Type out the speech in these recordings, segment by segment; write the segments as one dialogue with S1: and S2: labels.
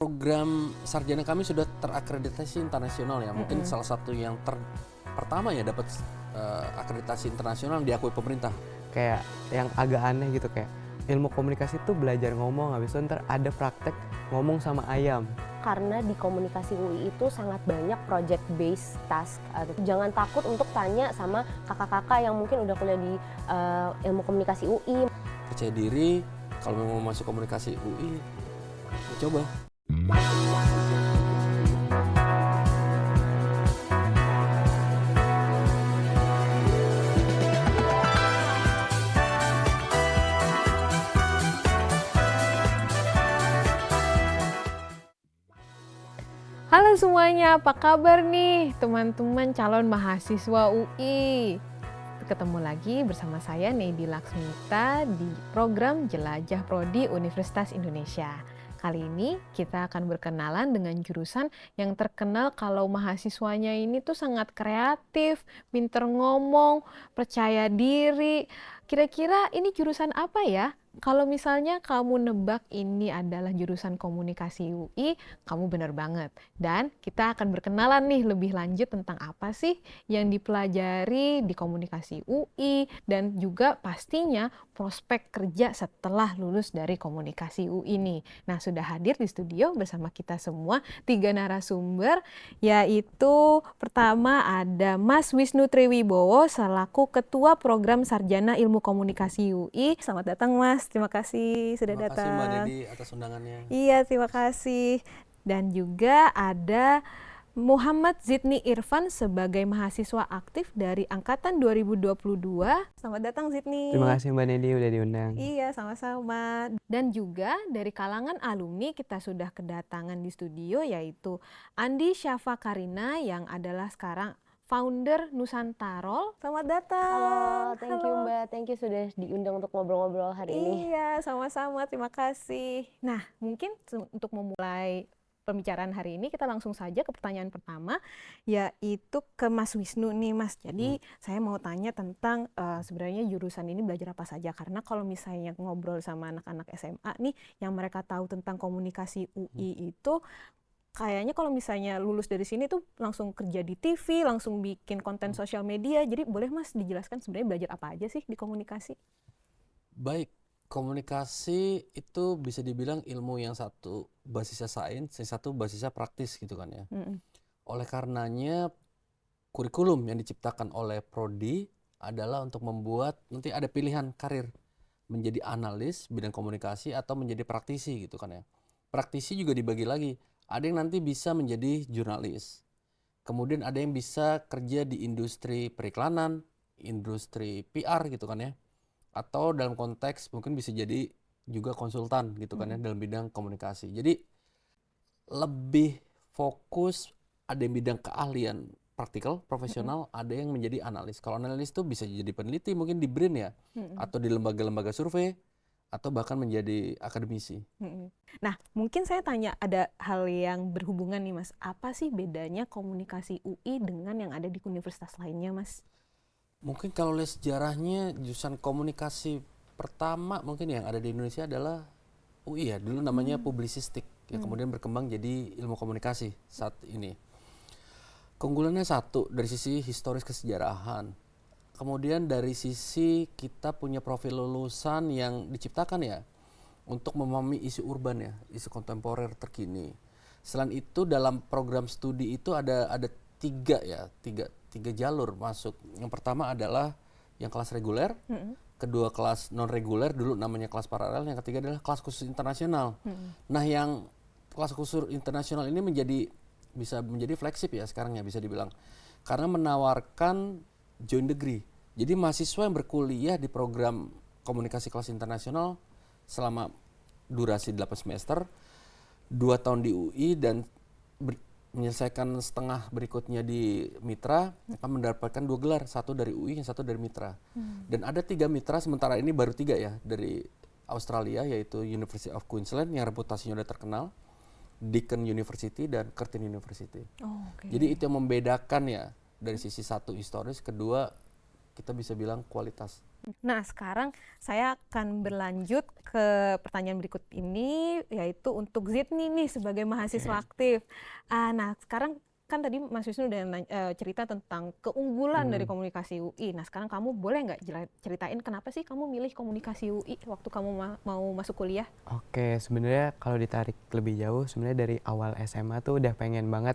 S1: Program sarjana kami sudah terakreditasi internasional ya. Mungkin salah satu yang pertama ya dapat akreditasi internasional yang diakui pemerintah.
S2: Kayak yang agak aneh gitu, kayak ilmu komunikasi tuh belajar ngomong, habis itu ntar ada praktek ngomong sama ayam.
S3: Karena di komunikasi UI itu sangat banyak project based task. Jangan takut untuk tanya sama kakak-kakak yang mungkin udah kuliah di ilmu komunikasi UI.
S1: Percaya diri, kalau mau masuk komunikasi UI, coba.
S4: Halo semuanya, apa kabar nih teman-teman calon mahasiswa UI? Ketemu lagi bersama saya Nedi Laksmita di program Jelajah Prodi Universitas Indonesia. Kali ini kita akan berkenalan dengan jurusan yang terkenal kalau mahasiswanya ini tuh sangat kreatif, pinter ngomong, percaya diri. Kira-kira ini jurusan apa ya? Kalau misalnya kamu nebak ini adalah jurusan komunikasi UI, kamu benar banget. Dan kita akan berkenalan nih lebih lanjut tentang apa sih yang dipelajari di komunikasi UI dan juga pastinya prospek kerja setelah lulus dari komunikasi UI nih. Nah, sudah hadir di studio bersama kita semua 3 narasumber, yaitu pertama ada Mas Wisnu Triwibowo selaku Ketua Program Sarjana Ilmu Komunikasi UI. Selamat datang Mas, terima kasih sudah datang.
S1: Terima kasih Mbak Nedi atas undangannya.
S4: Iya, terima kasih. Dan juga ada Muhammad Zidni Irfan sebagai mahasiswa aktif dari Angkatan 2022. Selamat datang Zidni.
S2: Terima kasih Mbak Nedi udah diundang.
S4: Iya, sama-sama. Dan juga dari kalangan alumni kita sudah kedatangan di studio yaitu Andi Syafa Karina yang adalah sekarang founder Nusantarol. Selamat datang.
S3: Halo, thank you Mbak, thank you sudah diundang untuk ngobrol-ngobrol hari ini.
S4: Iya, sama-sama, terima kasih. Nah, mungkin untuk memulai pembicaraan hari ini kita langsung saja ke pertanyaan pertama, yaitu ke Mas Wisnu nih Mas. Jadi saya mau tanya tentang sebenarnya jurusan ini belajar apa saja, karena kalau misalnya ngobrol sama anak-anak SMA nih yang mereka tahu tentang komunikasi UI itu kayaknya kalau misalnya lulus dari sini tuh langsung kerja di TV, langsung bikin konten sosial media. Jadi boleh Mas dijelaskan sebenarnya belajar apa aja sih di komunikasi?
S1: Baik, komunikasi itu bisa dibilang ilmu yang satu basisnya sains, yang satu basisnya praktis gitu kan ya. Oleh karenanya kurikulum yang diciptakan oleh Prodi adalah untuk membuat nanti ada pilihan karir menjadi analis bidang komunikasi atau menjadi praktisi gitu kan ya. Praktisi juga dibagi lagi. Ada yang nanti bisa menjadi jurnalis. Kemudian ada yang bisa kerja di industri periklanan, industri PR gitu kan ya. Atau dalam konteks mungkin bisa jadi juga konsultan gitu kan ya dalam bidang komunikasi. Jadi lebih fokus ada yang bidang keahlian praktikal, profesional, ada yang menjadi analis. Kalau analis itu bisa jadi peneliti mungkin di BRIN ya, atau di lembaga-lembaga survei, atau bahkan menjadi akademisi.
S4: Nah, mungkin saya tanya ada hal yang berhubungan nih Mas. Apa sih bedanya komunikasi UI dengan yang ada di universitas lainnya Mas?
S1: Mungkin kalau lihat sejarahnya jurusan komunikasi pertama mungkin yang ada di Indonesia adalah UI ya. Dulu namanya publisistik, ya kemudian berkembang jadi ilmu komunikasi saat ini. Keunggulannya satu dari sisi historis kesejarahan. Kemudian dari sisi kita punya profil lulusan yang diciptakan ya untuk memahami isu urban ya, isu kontemporer terkini. Selain itu dalam program studi itu ada tiga jalur masuk. Yang pertama adalah yang kelas reguler, kedua kelas non reguler, dulu namanya kelas paralel, yang ketiga adalah kelas khusus internasional. Nah, yang kelas khusus internasional ini bisa menjadi flagship ya sekarang ya bisa dibilang, karena menawarkan joint degree. Jadi mahasiswa yang berkuliah di program komunikasi kelas internasional selama durasi 8 semester, 2 tahun di UI dan menyelesaikan setengah berikutnya di Mitra akan mendapatkan 2 gelar, satu dari UI yang satu dari Mitra. Dan ada 3 Mitra, sementara ini baru 3 ya dari Australia, yaitu University of Queensland yang reputasinya udah terkenal, Deakin University dan Curtin University. Jadi itu yang membedakan ya dari sisi satu historis, kedua kita bisa bilang kualitas.
S4: Nah, sekarang saya akan berlanjut ke pertanyaan berikut ini, yaitu untuk Zidni nih sebagai mahasiswa aktif. Nah, sekarang kan tadi Mas Wisnu udah cerita tentang keunggulan dari komunikasi UI. Nah, sekarang kamu boleh nggak ceritain kenapa sih kamu milih komunikasi UI waktu kamu mau masuk kuliah?
S2: Oke, sebenarnya kalau ditarik lebih jauh, sebenarnya dari awal SMA tuh udah pengen banget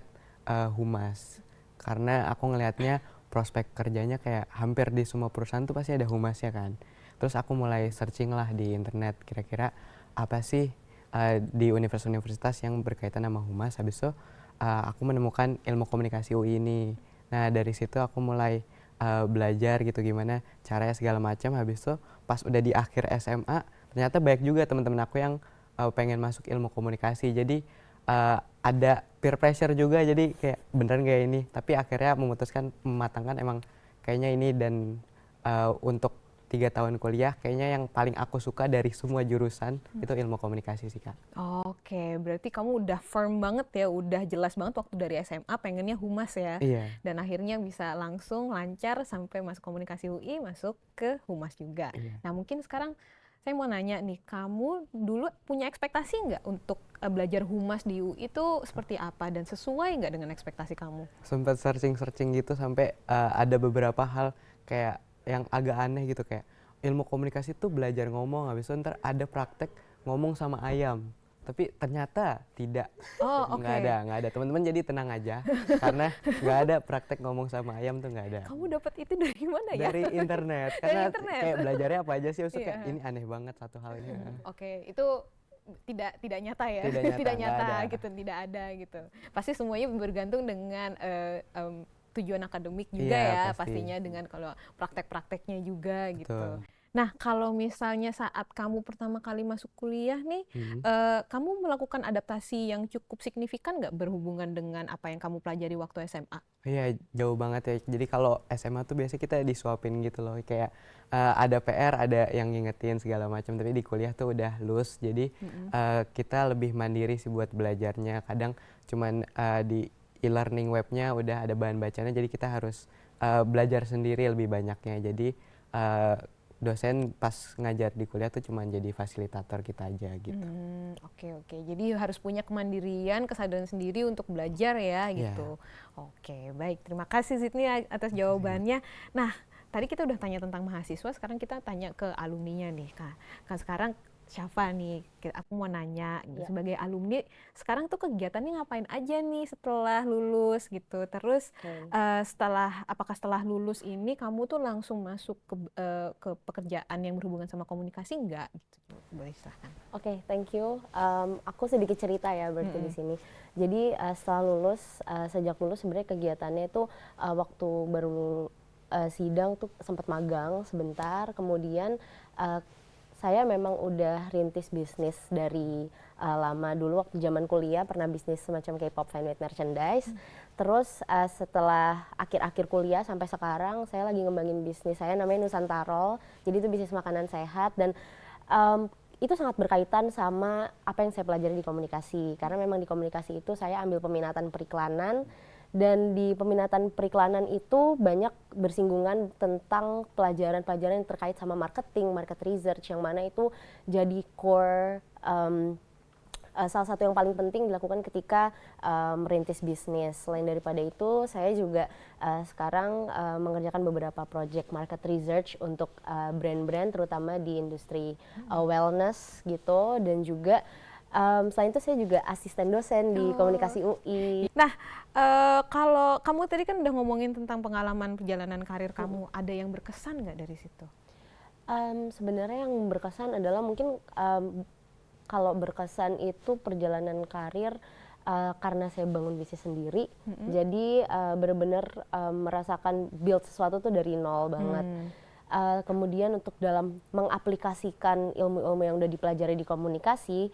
S2: humas. Karena aku ngelihatnya prospek kerjanya kayak hampir di semua perusahaan tuh pasti ada humasnya kan. Terus aku mulai searching lah di internet, kira-kira apa sih di universitas-universitas yang berkaitan sama humas. Habis itu aku menemukan ilmu komunikasi UI ini. Nah, dari situ aku mulai belajar gitu gimana caranya segala macam. Habis itu pas udah di akhir SMA, ternyata banyak juga teman-teman aku yang pengen masuk ilmu komunikasi. Jadi ada peer pressure juga, jadi kayak beneran kayak ini. Tapi akhirnya memutuskan mematangkan emang kayaknya ini, dan untuk 3 tahun kuliah kayaknya yang paling aku suka dari semua jurusan itu ilmu komunikasi sih, Kak.
S4: Oke, berarti kamu udah firm banget ya, udah jelas banget waktu dari SMA pengennya humas ya.
S2: Iya.
S4: Dan akhirnya bisa langsung lancar sampai masuk komunikasi UI, masuk ke humas juga.
S2: Iya.
S4: Nah, mungkin sekarang saya mau nanya nih, kamu dulu punya ekspektasi nggak untuk belajar humas di UI itu seperti apa dan sesuai nggak dengan ekspektasi kamu?
S2: Sempat searching gitu sampai ada beberapa hal kayak yang agak aneh gitu, kayak ilmu komunikasi tuh belajar ngomong, habis itu ntar ada praktek ngomong sama ayam. Tapi ternyata tidak.
S4: Oh, oke.
S2: Nggak ada. Teman-teman jadi tenang aja karena nggak ada praktek ngomong sama ayam tuh, nggak ada.
S4: Kamu dapat itu dari mana ya?
S2: Dari internet.
S4: Dari
S2: Karena
S4: internet?
S2: kayak belajarnya apa aja sih, maksudnya
S4: Iya.
S2: kayak ini aneh banget satu hal ini.
S4: Oke, itu tidak nyata ya,
S2: Tidak nyata,
S4: tidak
S2: nggak
S4: nyata
S2: ada.
S4: gitu, tidak ada gitu. Pasti semuanya bergantung dengan tujuan akademik juga
S2: Iya,
S4: ya,
S2: pasti.
S4: pastinya dengan kalau praktek-prakteknya juga gitu.
S2: Betul.
S4: Nah, kalau misalnya saat kamu pertama kali masuk kuliah nih, kamu melakukan adaptasi yang cukup signifikan nggak berhubungan dengan apa yang kamu pelajari waktu SMA?
S2: Iya, jauh banget ya. Jadi kalau SMA tuh biasanya kita disuapin gitu loh, kayak ada PR, ada yang ngingetin segala macam. Tapi di kuliah tuh udah loose, jadi kita lebih mandiri sih buat belajarnya. Kadang cuman di e-learning webnya udah ada bahan bacanya, jadi kita harus belajar sendiri lebih banyaknya. Jadi dosen pas ngajar di kuliah tuh cuman jadi fasilitator kita aja gitu.
S4: Oke. Jadi harus punya kemandirian, kesadaran sendiri untuk belajar ya gitu. Oke, baik. Terima kasih Zidni atas jawabannya. Nah, tadi kita udah tanya tentang mahasiswa, sekarang kita tanya ke alumninya nih, Kak. Kan sekarang Syafa nih, aku mau nanya gitu, sebagai alumni, sekarang tuh kegiatannya ngapain aja nih setelah lulus gitu. Terus apakah setelah lulus ini kamu tuh langsung masuk ke pekerjaan yang berhubungan sama komunikasi enggak gitu? Boleh silahkan.
S3: Oke, thank you. Aku sedikit cerita ya berarti di sini. Jadi setelah lulus, sejak lulus sebenarnya kegiatannya itu waktu baru sidang tuh sempat magang sebentar. Kemudian saya memang udah rintis bisnis dari lama. Dulu waktu zaman kuliah pernah bisnis semacam K-pop fan-made merchandise. Terus setelah akhir-akhir kuliah sampai sekarang saya lagi ngembangin bisnis saya namanya Nusantara. Jadi itu bisnis makanan sehat, dan itu sangat berkaitan sama apa yang saya pelajari di komunikasi. Karena memang di komunikasi itu saya ambil peminatan periklanan, dan di peminatan periklanan itu banyak bersinggungan tentang pelajaran-pelajaran yang terkait sama marketing, market research, yang mana itu jadi core salah satu yang paling penting dilakukan ketika merintis bisnis. Selain daripada itu, saya juga sekarang mengerjakan beberapa project market research untuk brand-brand, terutama di industri wellness gitu, dan juga selain itu saya juga asisten dosen di komunikasi UI.
S4: Nah, kalau kamu tadi kan udah ngomongin tentang pengalaman perjalanan karir kamu, ada yang berkesan nggak dari situ?
S3: Sebenarnya yang berkesan adalah mungkin kalau berkesan itu perjalanan karir karena saya bangun bisnis sendiri, jadi benar-benar merasakan build sesuatu tuh dari nol banget. Kemudian untuk dalam mengaplikasikan ilmu-ilmu yang udah dipelajari di komunikasi,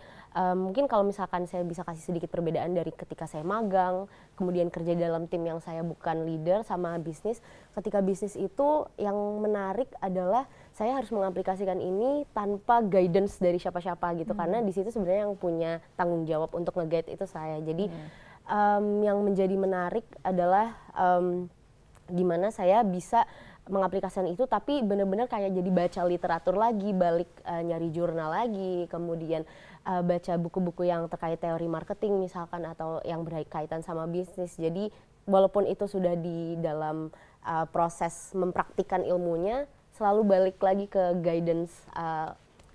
S3: mungkin kalau misalkan saya bisa kasih sedikit perbedaan dari ketika saya magang, kemudian kerja dalam tim yang saya bukan leader, sama bisnis. Ketika bisnis itu yang menarik adalah saya harus mengaplikasikan ini tanpa guidance dari siapa-siapa gitu, karena di situ sebenarnya yang punya tanggung jawab untuk nge-guide itu saya. Jadi yang menjadi menarik adalah gimana saya bisa mengaplikasikan itu, tapi benar-benar kayak jadi baca literatur lagi, balik nyari jurnal lagi, kemudian baca buku-buku yang terkait teori marketing misalkan, atau yang berkaitan sama bisnis. Jadi walaupun itu sudah di dalam proses mempraktikkan ilmunya, selalu balik lagi ke guidance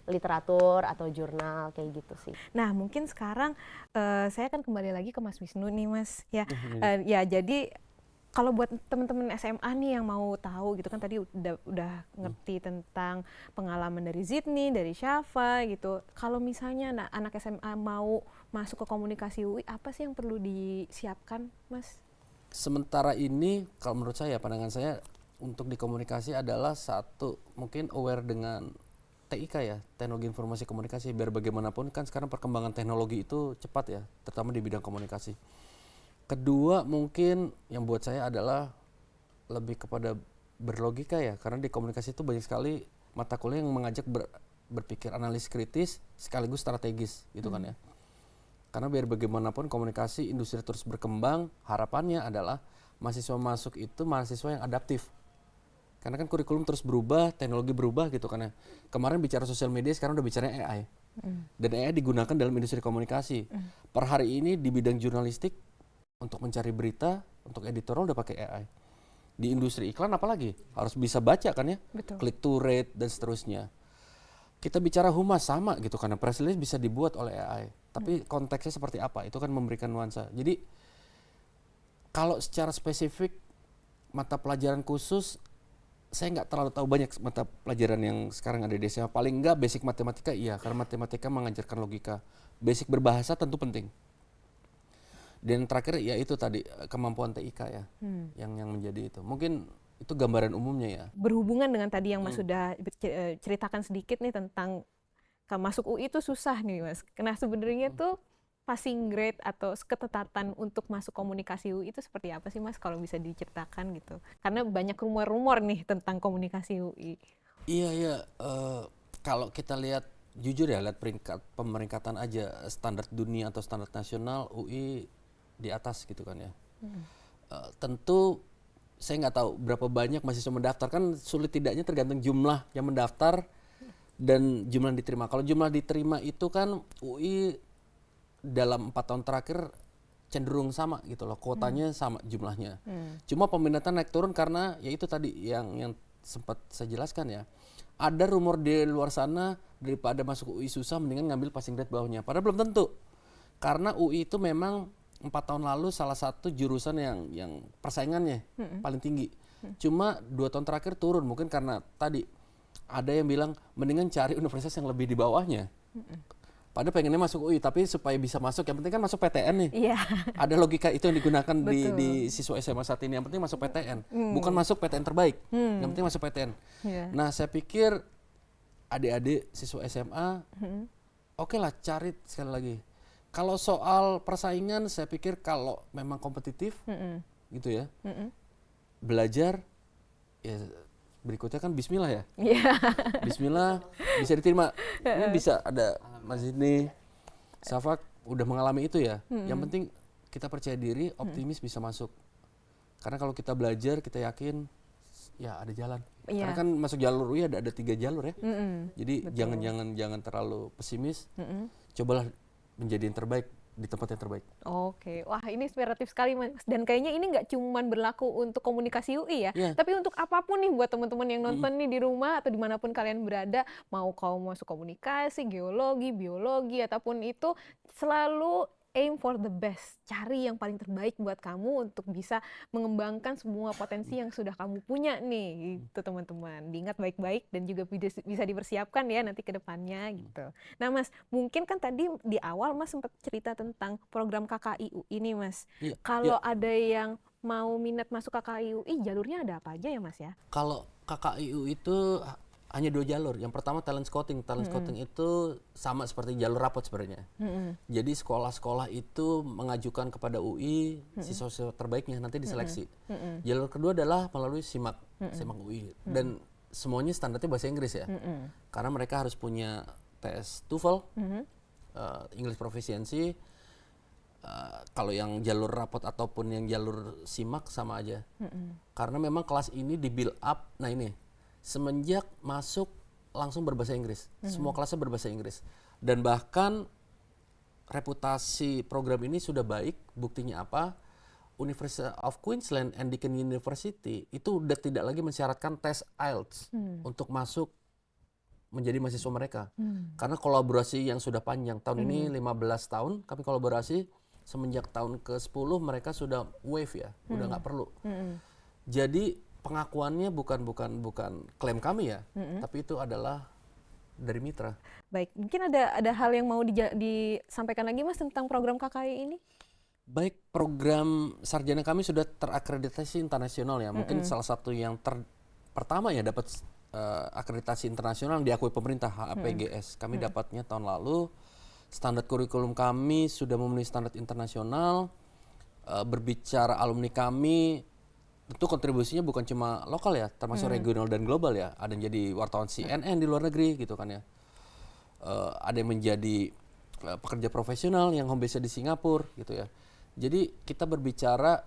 S3: literatur atau jurnal kayak gitu sih.
S4: Nah, mungkin sekarang saya akan kembali lagi ke Mas Wisnu nih, Mas. Ya, ya jadi kalau buat teman-teman SMA nih yang mau tahu gitu kan, tadi udah ngerti tentang pengalaman dari Zidni, dari Syafa gitu. Kalau misalnya anak SMA mau masuk ke komunikasi UI, apa sih yang perlu disiapkan, Mas?
S1: Sementara ini kalau menurut saya, pandangan saya untuk di komunikasi adalah satu, mungkin aware dengan TIK ya, teknologi informasi komunikasi, biar bagaimanapun kan sekarang perkembangan teknologi itu cepat ya, terutama di bidang komunikasi. Kedua mungkin yang buat saya adalah lebih kepada berlogika ya, karena di komunikasi itu banyak sekali mata kuliah yang mengajak berpikir analis kritis sekaligus strategis gitu kan ya. Karena biar bagaimanapun komunikasi industri terus berkembang, harapannya adalah mahasiswa masuk itu mahasiswa yang adaptif. Karena kan kurikulum terus berubah, teknologi berubah gitu kan ya. Kemarin bicara sosial media, sekarang udah bicara AI. Dan AI digunakan dalam industri komunikasi. Per hari ini di bidang jurnalistik, untuk mencari berita, untuk editorial udah pakai AI. Di industri iklan apalagi? Harus bisa baca kan ya?
S4: Betul.
S1: Click to rate dan seterusnya. Kita bicara humas sama gitu, karena press release bisa dibuat oleh AI. Tapi konteksnya seperti apa? Itu kan memberikan nuansa. Jadi kalau secara spesifik mata pelajaran khusus, saya nggak terlalu tahu banyak mata pelajaran yang sekarang ada di SMA. Paling nggak basic matematika iya, karena matematika mengajarkan logika. Basic berbahasa tentu penting. Dan terakhir ya itu tadi kemampuan TIK ya, yang menjadi itu. Mungkin itu gambaran umumnya ya.
S4: Berhubungan dengan tadi yang Mas sudah ceritakan sedikit nih tentang masuk UI itu susah nih, Mas. Nah sebenarnya tuh passing grade atau ketetapan untuk masuk komunikasi UI itu seperti apa sih, Mas, kalau bisa diceritakan gitu? Karena banyak rumor-rumor nih tentang komunikasi UI.
S1: Iya, kalau kita lihat jujur ya, lihat pemeringkatan aja standar dunia atau standar nasional, UI di atas gitu kan ya. Tentu saya nggak tahu berapa banyak mahasiswa mendaftar, kan sulit tidaknya tergantung jumlah yang mendaftar dan jumlah yang diterima. Kalau jumlah diterima itu kan UI dalam 4 tahun terakhir cenderung sama gitu loh, kuotanya sama jumlahnya. Cuma peminatan naik turun karena ya itu tadi yang sempat saya jelaskan ya. Ada rumor di luar sana daripada masuk UI susah mendingan ngambil passing grade bawahnya. Padahal belum tentu. Karena UI itu memang 4 tahun lalu salah satu jurusan yang persaingannya paling tinggi. Cuma 2 tahun terakhir turun, mungkin karena tadi ada yang bilang mendingan cari universitas yang lebih di bawahnya. Padahal pengennya masuk UI, tapi supaya bisa masuk yang penting kan masuk PTN nih.
S4: Iya.
S1: Ada logika itu yang digunakan di siswa SMA saat ini. Yang penting masuk PTN, bukan masuk PTN terbaik. Yang penting masuk PTN.
S4: Yeah.
S1: Nah saya pikir adik-adik siswa SMA, oke lah cari sekali lagi. Kalau soal persaingan, saya pikir kalau memang kompetitif, gitu ya, belajar, ya berikutnya kan Bismillah ya. Bismillah bisa diterima. Ini bisa ada Mas Zidni, Syafa udah mengalami itu ya. Yang penting kita percaya diri, optimis bisa masuk. Karena kalau kita belajar, kita yakin, ya ada jalan. Karena kan masuk jalur UI ada 3 jalur ya. Jadi jangan terlalu pesimis. Cobalah menjadi yang terbaik di tempat yang terbaik.
S4: Oke, wah ini inspiratif sekali, Mas. Dan kayaknya ini nggak cuma berlaku untuk komunikasi UI ya, tapi untuk apapun nih buat teman-teman yang nonton nih di rumah atau dimanapun kalian berada, mau kamu masuk komunikasi, geologi, biologi, ataupun itu, selalu aim for the best. Cari yang paling terbaik buat kamu untuk bisa mengembangkan semua potensi yang sudah kamu punya nih, gitu teman-teman. Diingat baik-baik dan juga bisa dipersiapkan ya nanti ke depannya gitu. Nah Mas, mungkin kan tadi di awal Mas sempat cerita tentang program KKI UI ini Mas. Kalau ada yang mau minat masuk KKI UI, jalurnya ada apa aja ya Mas ya?
S1: Kalau KKI UI itu hanya 2 jalur. Yang pertama talent scouting. Talent scouting itu sama seperti jalur rapot sebenarnya. Jadi sekolah-sekolah itu mengajukan kepada UI siswa-siswa terbaiknya nanti diseleksi. Jalur kedua adalah melalui SIMAK UI. Dan semuanya standarnya bahasa Inggris ya. Karena mereka harus punya tes TOEFL, English Proficiency. kalau yang jalur rapot ataupun yang jalur simak sama aja. Karena memang kelas ini di build up, nah ini semenjak masuk langsung berbahasa Inggris. Semua kelasnya berbahasa Inggris. Dan bahkan reputasi program ini sudah baik, buktinya apa? University of Queensland and Deakin University itu udah tidak lagi mensyaratkan tes IELTS untuk masuk menjadi mahasiswa mereka. Karena kolaborasi yang sudah panjang. Tahun ini 15 tahun kami kolaborasi. Semenjak tahun ke-10 mereka sudah waive ya, udah nggak perlu. Jadi pengakuannya bukan klaim kami ya, tapi itu adalah dari mitra.
S4: Baik, mungkin ada hal yang mau disampaikan lagi Mas tentang program KKI ini?
S1: Baik, program sarjana kami sudah terakreditasi internasional ya. Mungkin salah satu yang pertama ya dapat akreditasi internasional yang diakui pemerintah, HAPGS. Kami dapatnya tahun lalu. Standar kurikulum kami sudah memenuhi standar internasional. Berbicara alumni kami, tentu kontribusinya bukan cuma lokal ya, termasuk regional dan global ya. Ada yang jadi wartawan CNN di luar negeri gitu kan ya. Ada yang menjadi pekerja profesional yang home base di Singapura gitu ya. Jadi kita berbicara,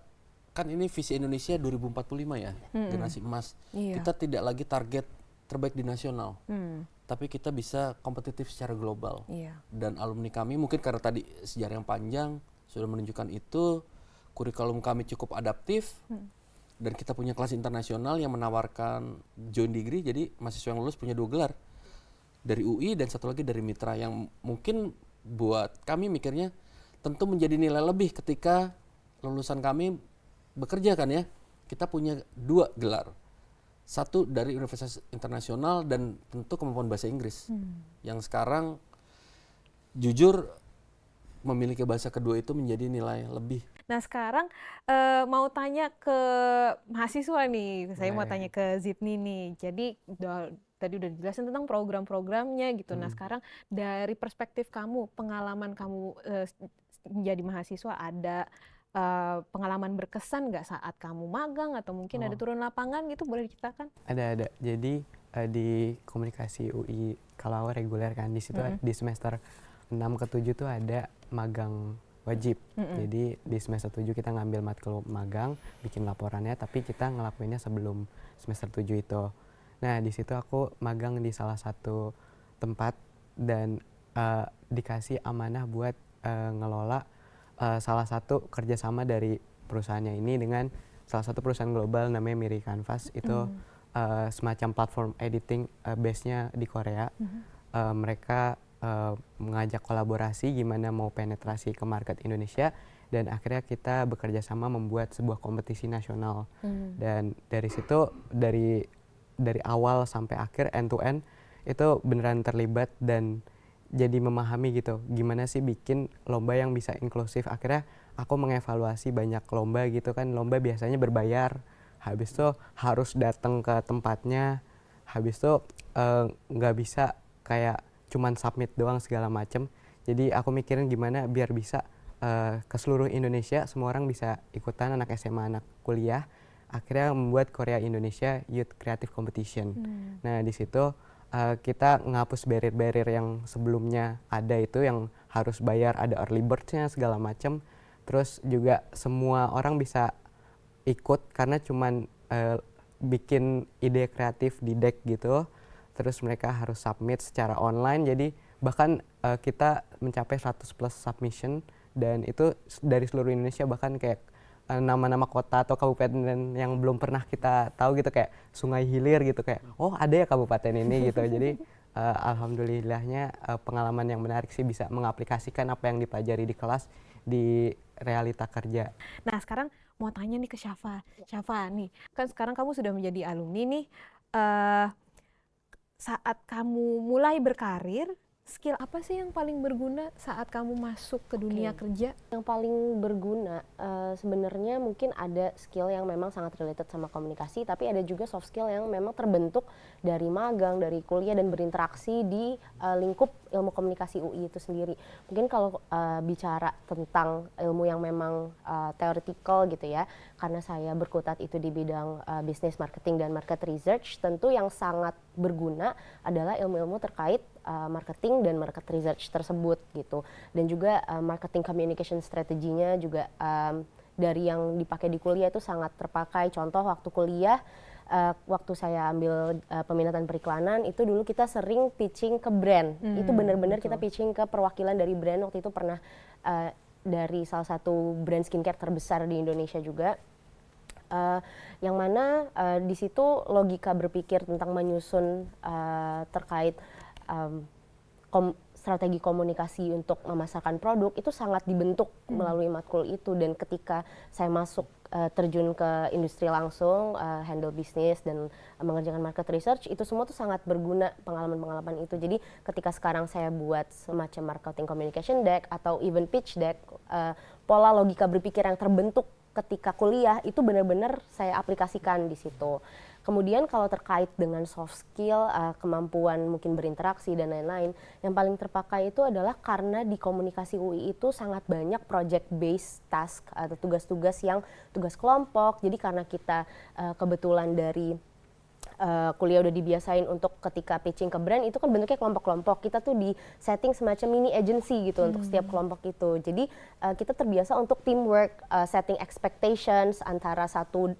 S1: kan ini visi Indonesia 2045 ya, generasi emas.
S4: Iya.
S1: Kita tidak lagi target terbaik di nasional, tapi kita bisa kompetitif secara global.
S4: Iya.
S1: Dan alumni kami mungkin karena tadi sejarah yang panjang sudah menunjukkan itu, kurikulum kami cukup adaptif, dan kita punya kelas internasional yang menawarkan joint degree, jadi mahasiswa yang lulus punya 2 gelar, dari UI dan satu lagi dari mitra, yang mungkin buat kami mikirnya tentu menjadi nilai lebih ketika lulusan kami bekerja kan ya. Kita punya 2 gelar. Satu dari universitas internasional dan tentu kemampuan bahasa Inggris. Yang sekarang jujur memiliki bahasa kedua itu menjadi nilai lebih.
S4: Nah sekarang mau tanya ke mahasiswa nih, saya mau tanya ke Zidni nih. Jadi tadi udah dijelasin tentang program-programnya gitu. Nah sekarang dari perspektif kamu, pengalaman kamu menjadi mahasiswa, ada pengalaman berkesan nggak saat kamu magang atau mungkin ada turun lapangan gitu, boleh diceritakan?
S2: Ada. Jadi di komunikasi UI kalau reguler kan di situ di semester 6 ke 7 tuh ada magang wajib. Jadi di semester 7 kita ngambil matkul magang, bikin laporannya, tapi kita ngelakuinnya sebelum semester 7 itu. Nah, di situ aku magang di salah satu tempat dan dikasih amanah buat ngelola salah satu kerjasama dari perusahaannya ini dengan salah satu perusahaan global namanya Miri Canvas. Itu semacam platform editing base-nya di Korea. Mereka mengajak kolaborasi gimana mau penetrasi ke market Indonesia, dan akhirnya kita bekerja sama membuat sebuah kompetisi nasional. Dan dari situ dari awal sampai akhir end to end itu beneran terlibat dan jadi memahami gitu gimana sih bikin lomba yang bisa inklusif. Akhirnya aku mengevaluasi banyak lomba gitu kan, lomba biasanya berbayar, habis itu harus datang ke tempatnya, habis itu nggak bisa kayak cuman submit doang segala macem. Jadi aku mikirin gimana biar bisa ke seluruh Indonesia, semua orang bisa ikutan, anak SMA, anak kuliah. Akhirnya membuat Korea Indonesia Youth Creative Competition. Nah di situ kita ngapus barrier-barrier yang sebelumnya ada itu yang harus bayar, ada early bird-nya segala macam. Terus juga semua orang bisa ikut karena cuman bikin ide kreatif di deck gitu. Terus mereka harus submit secara online, jadi bahkan kita mencapai 100 plus submission, dan itu dari seluruh Indonesia, bahkan kayak nama-nama kota atau kabupaten yang belum pernah kita tahu gitu, kayak Sungai Hilir gitu, kayak oh ada ya kabupaten ini gitu. Jadi alhamdulillahnya pengalaman yang menarik sih, bisa mengaplikasikan apa yang dipelajari di kelas di realita kerja.
S4: Nah sekarang mau tanya nih ke Syafa. Syafa nih, kan sekarang kamu sudah menjadi alumni nih, saat kamu mulai berkarir, skill apa sih yang paling berguna saat kamu masuk ke dunia kerja?
S3: Yang paling berguna sebenarnya mungkin ada skill yang memang sangat related sama komunikasi, tapi ada juga soft skill yang memang terbentuk dari magang, dari kuliah, dan berinteraksi di lingkup ilmu komunikasi UI itu sendiri. Mungkin kalau bicara tentang ilmu yang memang theoretical gitu ya, karena saya berkutat itu di bidang business marketing dan market research, tentu yang sangat berguna adalah ilmu-ilmu terkait marketing dan market research tersebut gitu. Dan juga marketing communication strateginya juga dari yang dipakai di kuliah itu sangat terpakai. Contoh waktu kuliah, waktu saya ambil peminatan periklanan, itu dulu kita sering pitching ke brand. Itu benar-benar kita pitching ke perwakilan dari brand. Waktu itu pernah dari salah satu brand skincare terbesar di Indonesia juga. Yang mana di situ logika berpikir tentang menyusun terkait strategi komunikasi untuk memasarkan produk itu sangat dibentuk melalui matkul itu. Dan ketika saya masuk terjun ke industri langsung, handle bisnis dan mengerjakan market research, itu semua tuh sangat berguna pengalaman-pengalaman itu. Jadi ketika sekarang saya buat semacam marketing communication deck atau even pitch deck, pola logika berpikir yang terbentuk ketika kuliah itu benar-benar saya aplikasikan di situ. Kemudian kalau terkait dengan soft skill, kemampuan mungkin berinteraksi dan lain-lain, yang paling terpakai itu adalah karena di komunikasi UI itu sangat banyak project based task atau tugas-tugas yang tugas kelompok. Jadi karena kita kebetulan dari kuliah udah dibiasain untuk ketika pitching ke brand itu kan bentuknya kelompok-kelompok, kita tuh di setting semacam mini agency gitu untuk setiap kelompok itu. Jadi kita terbiasa untuk teamwork, setting expectations antara satu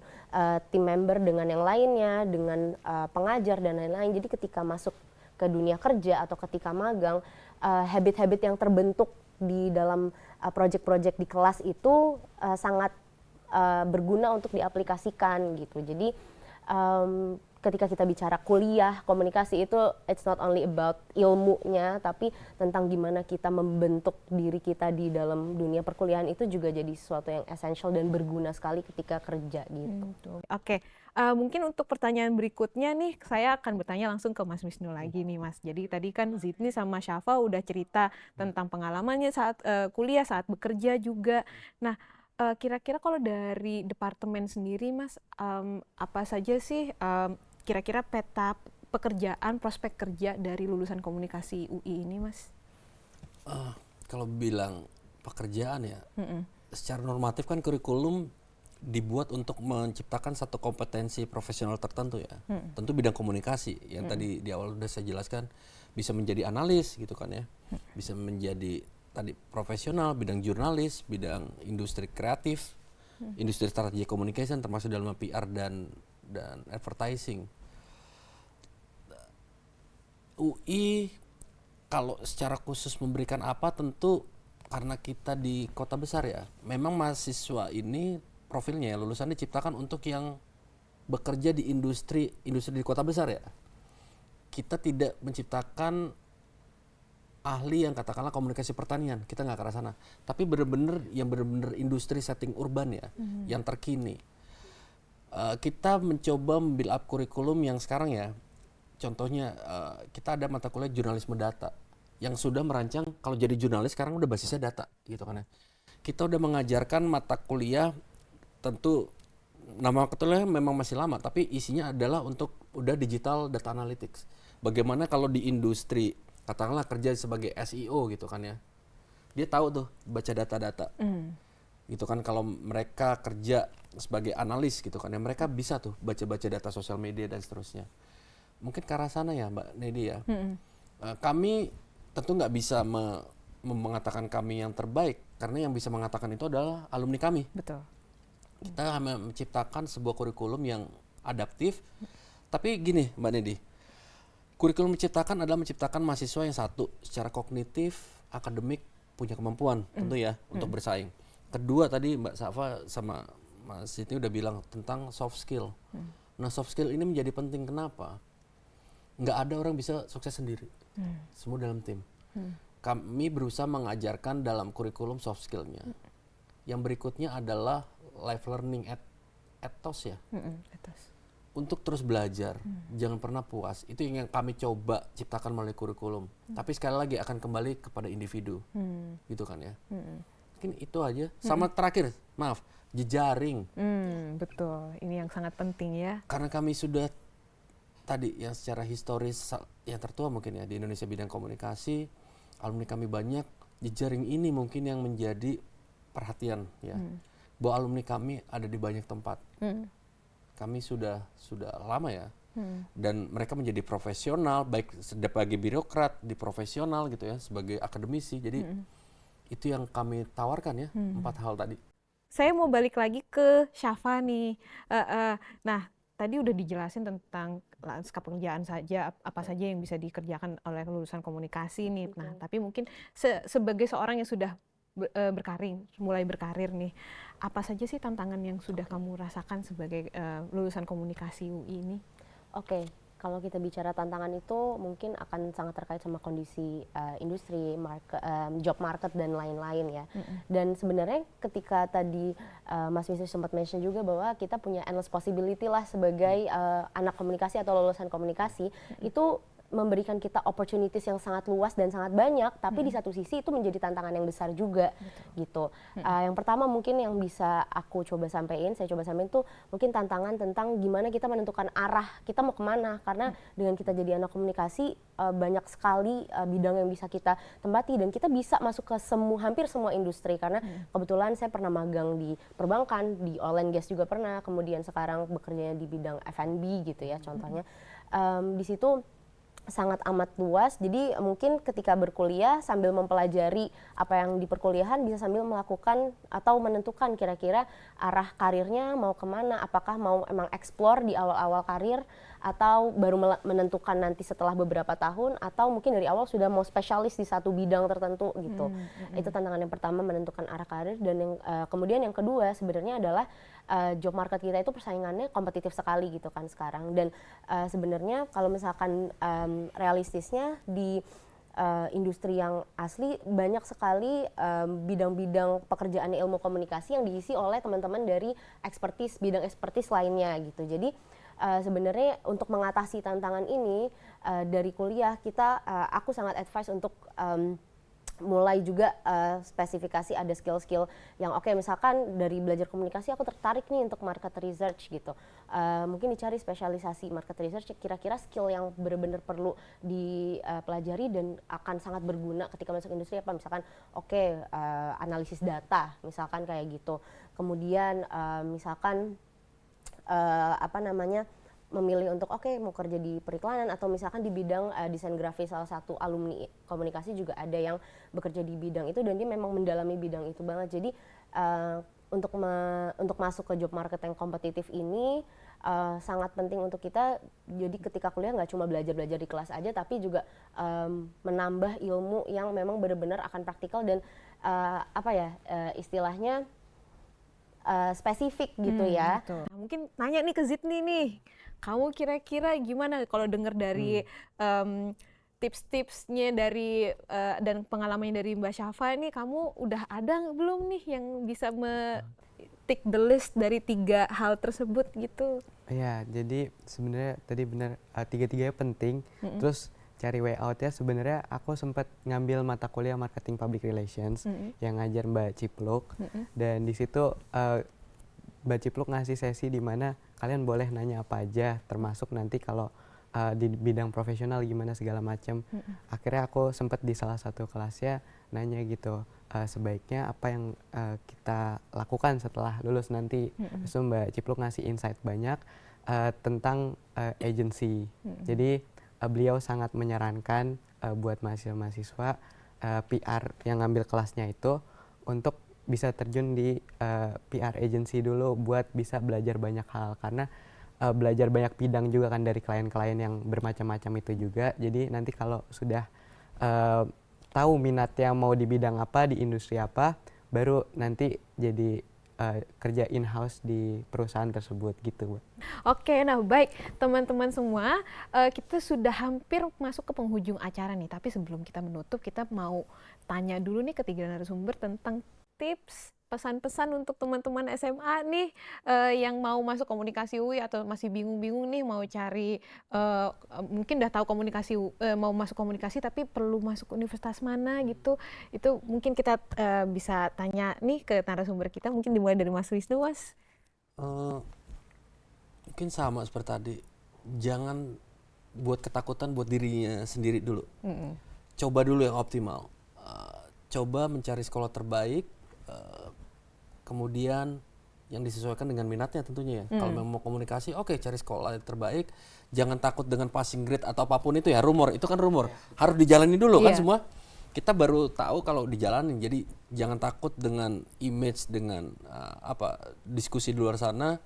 S3: team member dengan yang lainnya, dengan pengajar dan lain-lain. Jadi ketika masuk ke dunia kerja atau ketika magang, habit-habit yang terbentuk di dalam project-project di kelas itu sangat berguna untuk diaplikasikan gitu. Jadi ketika kita bicara kuliah komunikasi itu it's not only about ilmunya, tapi tentang gimana kita membentuk diri kita di dalam dunia perkuliahan itu juga jadi sesuatu yang essential dan berguna sekali ketika kerja gitu.
S4: Oke. Mungkin untuk pertanyaan berikutnya nih, saya akan bertanya langsung ke Mas Wisnu lagi nih Mas. Jadi tadi kan Zidni sama Syafa udah cerita tentang pengalamannya saat kuliah, saat bekerja juga. Nah, kira-kira kalau dari departemen sendiri Mas, apa saja sih kira-kira peta pekerjaan, prospek kerja dari lulusan komunikasi UI ini Mas?
S1: Kalau bilang pekerjaan ya, secara normatif kan kurikulum dibuat untuk menciptakan satu kompetensi profesional tertentu ya. Tentu bidang komunikasi yang tadi di awal udah saya jelaskan, bisa menjadi analis gitu kan ya, bisa menjadi tadi profesional, bidang jurnalis, bidang industri kreatif, industri strategi communication termasuk dalam PR dan advertising. UI kalau secara khusus memberikan apa, tentu karena kita di kota besar ya, memang mahasiswa ini profilnya ya, lulusan diciptakan untuk yang bekerja di industri di kota besar ya. Kita tidak menciptakan ahli yang katakanlah komunikasi pertanian, kita nggak ke arah sana. Tapi benar-benar industri setting urban ya, yang terkini. Kita mencoba membuild up kurikulum yang sekarang ya, contohnya kita ada mata kuliah jurnalisme data yang sudah merancang kalau jadi jurnalis sekarang udah basisnya data gitu kan ya. Kita udah mengajarkan mata kuliah, tentu nama kuliah memang masih lama tapi isinya adalah untuk udah digital data analytics. Bagaimana kalau di industri katakanlah kerja sebagai SEO gitu kan ya. Dia tahu tuh baca data-data. Gitu kan, kalau mereka kerja sebagai analis gitu kan ya, mereka bisa tuh baca-baca data sosial media dan seterusnya. Mungkin ke arah sana ya Mbak Nedi ya. Kami tentu nggak bisa mengatakan kami yang terbaik, karena yang bisa mengatakan itu adalah alumni kami.
S4: Betul.
S1: Kita menciptakan sebuah kurikulum yang adaptif. Tapi gini Mbak Nedi, kurikulum adalah menciptakan mahasiswa yang satu, secara kognitif, akademik, punya kemampuan tentu ya untuk bersaing. Kedua tadi Mbak Safa sama Mas Siti udah bilang tentang soft skill. Nah soft skill ini menjadi penting, kenapa? Nggak ada orang bisa sukses sendiri, semua dalam tim. Kami berusaha mengajarkan dalam kurikulum soft skillnya. Yang berikutnya adalah life learning ethos ya, untuk terus belajar, jangan pernah puas. Itu yang kami coba ciptakan melalui kurikulum. Tapi sekali lagi akan kembali kepada individu, gitu kan ya. Mungkin itu aja. Sama terakhir, maaf, jejaring.
S4: Betul, ini yang sangat penting ya.
S1: Karena kami sudah tadi yang secara historis yang tertua mungkin ya di Indonesia bidang komunikasi, alumni kami banyak, jejaring ini mungkin yang menjadi perhatian ya. Bahwa alumni kami ada di banyak tempat. Kami sudah lama ya Dan mereka menjadi profesional, baik sebagai birokrat, di profesional gitu ya, sebagai akademisi. Jadi itu yang kami tawarkan ya, 4 hal tadi.
S4: Saya mau balik lagi ke Syafa nih. Nah, tadi udah dijelasin tentang lanskap pekerjaan saja, apa saja yang bisa dikerjakan oleh lulusan komunikasi nih. Nah, tapi mungkin sebagai seorang yang sudah mulai berkarir nih, apa saja sih tantangan yang sudah kamu rasakan sebagai lulusan komunikasi UI ini?
S3: Oke, kalau kita bicara tantangan itu mungkin akan sangat terkait sama kondisi industri, job market dan lain-lain ya. Dan sebenarnya ketika tadi Mas Wisnu sempat mention juga bahwa kita punya endless possibility lah sebagai anak komunikasi atau lulusan komunikasi, itu memberikan kita opportunities yang sangat luas dan sangat banyak, tapi di satu sisi itu menjadi tantangan yang besar juga. Gitu. Yang pertama mungkin yang bisa saya coba sampaikan tuh mungkin tantangan tentang gimana kita menentukan arah kita mau kemana, karena dengan kita jadi anak komunikasi banyak sekali bidang yang bisa kita tempati dan kita bisa masuk ke hampir semua industri, karena kebetulan saya pernah magang di perbankan, di oil and gas juga pernah, kemudian sekarang bekerja di bidang F&B gitu ya contohnya. Di situ sangat amat luas, jadi mungkin ketika berkuliah sambil mempelajari apa yang di perkuliahan bisa sambil melakukan atau menentukan kira-kira arah karirnya mau kemana, apakah mau emang explore di awal-awal karir atau baru menentukan nanti setelah beberapa tahun, atau mungkin dari awal sudah mau spesialis di satu bidang tertentu gitu. Itu tantangan yang pertama, menentukan arah karir. Dan yang kemudian yang kedua sebenarnya adalah job market kita itu persaingannya kompetitif sekali gitu kan sekarang. Dan sebenarnya kalau misalkan realistisnya di industri yang asli banyak sekali bidang-bidang pekerjaan ilmu komunikasi yang diisi oleh teman-teman dari bidang ekspertis lainnya gitu. Jadi sebenarnya untuk mengatasi tantangan ini dari kuliah aku sangat advise untuk mulai juga spesifikasi ada skill-skill yang misalkan dari belajar komunikasi aku tertarik nih untuk market research gitu. Mungkin dicari spesialisasi market research, kira-kira skill yang benar-benar perlu dipelajari dan akan sangat berguna ketika masuk industri apa, misalkan analisis data misalkan kayak gitu. Kemudian misalkan memilih untuk mau kerja di periklanan, atau misalkan di bidang desain grafis, salah satu alumni komunikasi juga ada yang bekerja di bidang itu dan dia memang mendalami bidang itu banget. Jadi untuk masuk ke job market yang kompetitif ini sangat penting untuk kita. Jadi ketika kuliah nggak cuma belajar di kelas aja, tapi juga menambah ilmu yang memang benar-benar akan praktikal dan istilahnya spesifik gitu ya.
S4: Nah, mungkin nanya nih ke Zidni nih, kamu kira-kira gimana kalau dengar dari tips-tipsnya dari dan pengalamannya dari Mbak Syafa nih, kamu udah ada belum nih yang bisa tick the list dari 3 hal tersebut gitu?
S2: Ya, jadi sebenarnya tadi benar, tiga-tiganya penting. Terus cari way out-nya, sebenarnya aku sempat ngambil mata kuliah marketing public relations yang ngajar Mbak Cipluk, dan di situ Mbak Cipluk ngasih sesi di mana kalian boleh nanya apa aja, termasuk nanti kalau di bidang profesional gimana segala macam. Akhirnya aku sempat di salah satu kelasnya nanya gitu, sebaiknya apa yang kita lakukan setelah lulus nanti. So Mbak Cipluk ngasih insight banyak tentang agency. Jadi beliau sangat menyarankan buat mahasiswa-mahasiswa PR yang ngambil kelasnya itu untuk bisa terjun di PR agency dulu buat bisa belajar banyak hal, karena belajar banyak bidang juga kan dari klien-klien yang bermacam-macam itu juga. Jadi nanti kalau sudah tahu minatnya mau di bidang apa, di industri apa, baru nanti jadi kerja in-house di perusahaan tersebut gitu.
S4: Oke, nah baik teman-teman semua, kita sudah hampir masuk ke penghujung acara nih. Tapi sebelum kita menutup, kita mau tanya dulu nih ketiga narasumber tentang tips, pesan-pesan untuk teman-teman SMA nih yang mau masuk komunikasi UI atau masih bingung-bingung nih mau cari, mungkin udah tahu komunikasi, mau masuk komunikasi tapi perlu masuk universitas mana gitu. Itu mungkin kita bisa tanya nih ke narasumber kita, mungkin dimulai dari Mas Wisnu, Mas.
S1: Mungkin sama seperti tadi, jangan buat ketakutan buat dirinya sendiri dulu. Coba dulu yang optimal, coba mencari sekolah terbaik, kemudian yang disesuaikan dengan minatnya tentunya ya. Kalau memang mau komunikasi, oke, cari sekolah yang terbaik. Jangan takut dengan passing grade atau apapun itu ya, rumor. Itu kan rumor. Harus dijalani dulu kan
S4: Iya.
S1: semua. Kita baru tahu kalau dijalanin. Jadi jangan takut dengan image, dengan diskusi di luar sana.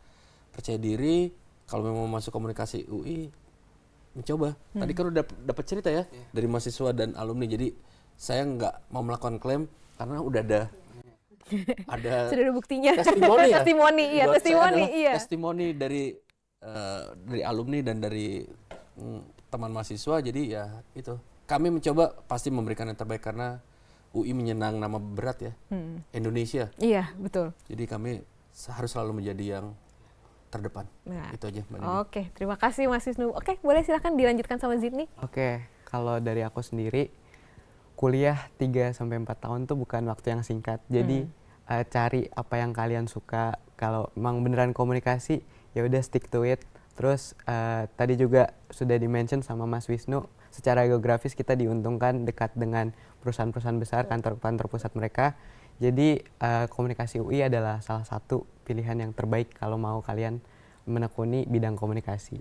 S1: Percaya diri. Kalau memang mau masuk komunikasi UI, mencoba. Tadi kan udah dapat cerita ya dari mahasiswa dan alumni. Jadi saya nggak mau melakukan klaim karena udah ada
S4: Sudah ada buktinya.
S1: testimoni ya.
S4: Testimoni, iya,
S1: Buat saya
S4: testimoni,
S1: adalah
S4: iya.
S1: testimoni dari alumni dan dari teman mahasiswa. Jadi ya itu. Kami mencoba pasti memberikan yang terbaik karena UI menyenang nama berat ya. Indonesia.
S4: Iya, betul.
S1: Jadi kami harus selalu menjadi yang terdepan.
S4: Nah,
S1: Itu aja Mbak Nini.
S4: Oke, terima kasih Mas Wisnu. Oke, boleh silakan dilanjutkan sama Zidni.
S2: Oke, kalau dari aku sendiri, kuliah 3-4 tahun tuh bukan waktu yang singkat. Jadi cari apa yang kalian suka. Kalau emang beneran komunikasi, ya udah stick to it. Terus tadi juga sudah di-mention sama Mas Wisnu, secara geografis kita diuntungkan dekat dengan perusahaan-perusahaan besar, kantor-kantor pusat mereka. Jadi komunikasi UI adalah salah satu pilihan yang terbaik kalau mau kalian menekuni bidang komunikasi.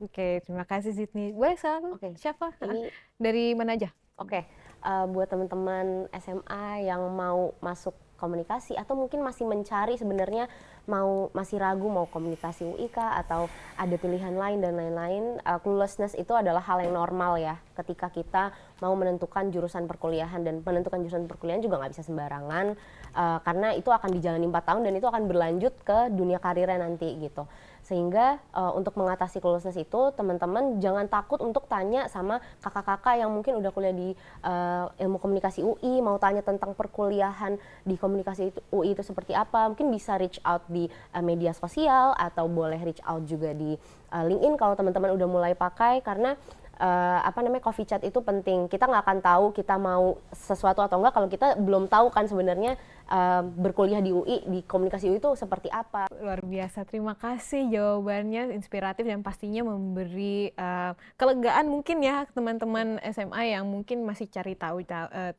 S4: Oke, terima kasih Zidni. Boleh silakan.
S3: Oke.
S4: Siapa?
S3: Ini
S4: Dari mana aja?
S3: Oke, buat teman-teman SMA yang mau masuk komunikasi atau mungkin masih mencari sebenarnya masih ragu mau komunikasi UI kah atau ada pilihan lain dan lain-lain, cluelessness itu adalah hal yang normal ya ketika kita mau menentukan jurusan perkuliahan, dan menentukan jurusan perkuliahan juga nggak bisa sembarangan karena itu akan dijalani 4 tahun dan itu akan berlanjut ke dunia karirnya nanti gitu. Sehingga untuk mengatasi cluelessness itu, teman-teman jangan takut untuk tanya sama kakak-kakak yang mungkin udah kuliah di ilmu komunikasi UI, mau tanya tentang perkuliahan di komunikasi UI itu seperti apa. Mungkin bisa reach out di media sosial atau boleh reach out juga di LinkedIn kalau teman-teman udah mulai pakai, karena coffee chat itu penting. Kita nggak akan tahu kita mau sesuatu atau enggak kalau kita belum tahu kan sebenarnya berkuliah di UI, di komunikasi UI itu seperti apa.
S4: Luar biasa, terima kasih jawabannya inspiratif dan pastinya memberi kelegaan mungkin ya teman-teman SMA yang mungkin masih cari tahu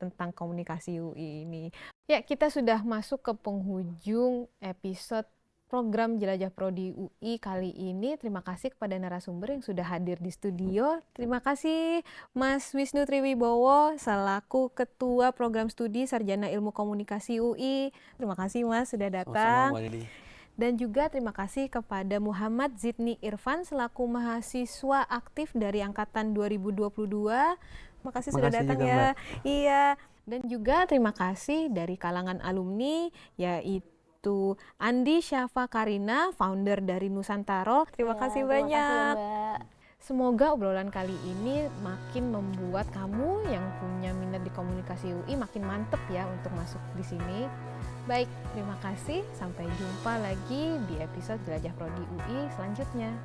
S4: tentang komunikasi UI ini. Ya, kita sudah masuk ke penghujung episode program Jelajah Prodi UI kali ini. Terima kasih kepada narasumber yang sudah hadir di studio. Terima kasih Mas Wisnu Triwibowo selaku Ketua Program Studi Sarjana Ilmu Komunikasi UI. Terima kasih Mas sudah datang.
S1: Sama-sama Mbak Nini.
S4: Dan juga terima kasih kepada Muhammad Zidni Irfan selaku mahasiswa aktif dari angkatan 2022. Terima kasih sudah
S2: Makasih
S4: datang
S2: juga,
S4: ya.
S2: Mbak.
S4: Iya. Dan juga terima kasih dari kalangan alumni, yaitu Andi Syafa Karina, founder dari Nusantaro. Terima kasih banyak.
S3: Terima kasih ya, Mbak.
S4: Semoga obrolan kali ini makin membuat kamu yang punya minat di komunikasi UI makin mantep ya untuk masuk di sini. Baik, terima kasih. Sampai jumpa lagi di episode Jelajah Prodi UI selanjutnya.